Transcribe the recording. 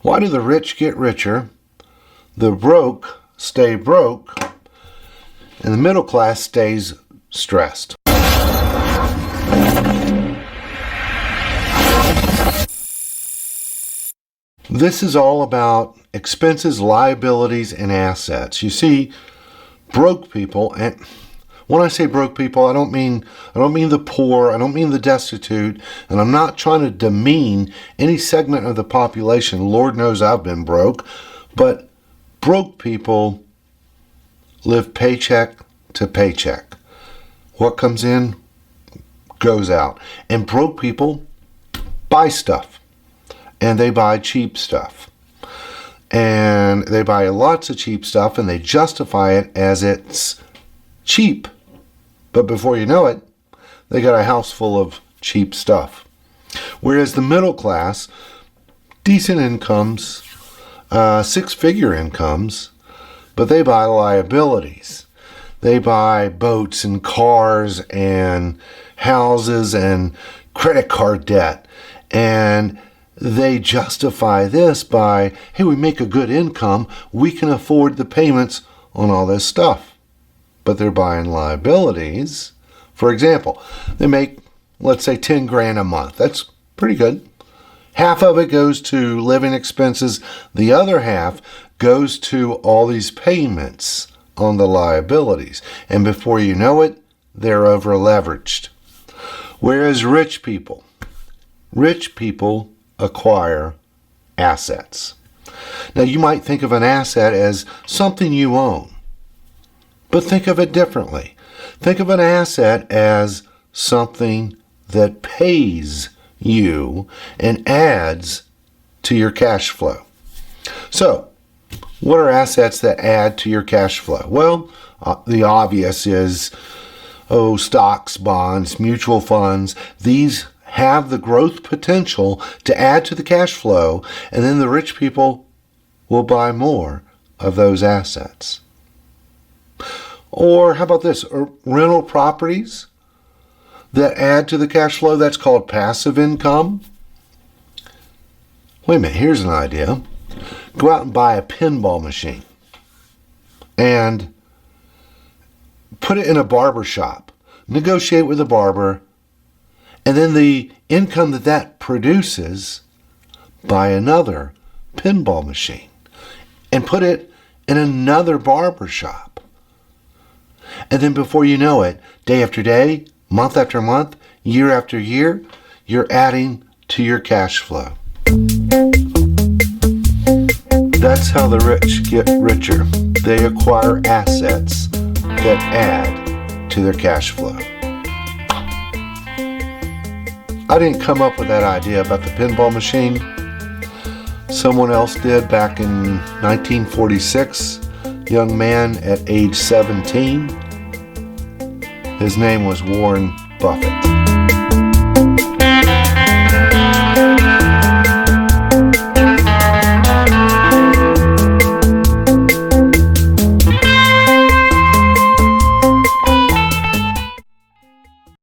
Why do the rich get richer, the broke stay broke, and the middle class stays stressed? This is all about expenses, liabilities, and assets. You see, broke people, and when I say broke people, I don't mean the poor, I don't mean the destitute, and I'm not trying to demean any segment of the population. Lord knows I've been broke, but broke people live paycheck to paycheck. What comes in goes out. And broke people buy stuff. And they buy cheap stuff. And they buy lots of cheap stuff and they justify it as it's cheap. But before you know it, they got a house full of cheap stuff. Whereas the middle class, decent incomes, six-figure incomes, but they buy liabilities. They buy boats and cars and houses and credit card debt. And they justify this by, hey, we make a good income, we can afford the payments on all this stuff. But they're buying liabilities. For example, they make, let's say, 10 grand a month. That's pretty good. Half of it goes to living expenses. The other half goes to all these payments on the liabilities. And before you know it, they're over leveraged. Whereas rich people acquire assets. Now, you might think of an asset as something you own, but think of it differently. Think of an asset as something that pays you and adds to your cash flow. So, what are assets that add to your cash flow? Well, the obvious is, stocks, bonds, mutual funds. These have the growth potential to add to the cash flow, and then the rich people will buy more of those assets. Or how about this? Rental properties that add to the cash flow, that's called passive income. Wait a minute, here's an idea. Go out and buy a pinball machine and put it in a barber shop. Negotiate with the barber. And then the income that produces, buy another pinball machine and put it in another barber shop. And then before you know it, day after day, month after month, year after year, you're adding to your cash flow. That's how the rich get richer. They acquire assets that add to their cash flow. I didn't come up with that idea about the pinball machine. Someone else did back in 1946. Young man at age 17. His name was Warren Buffett.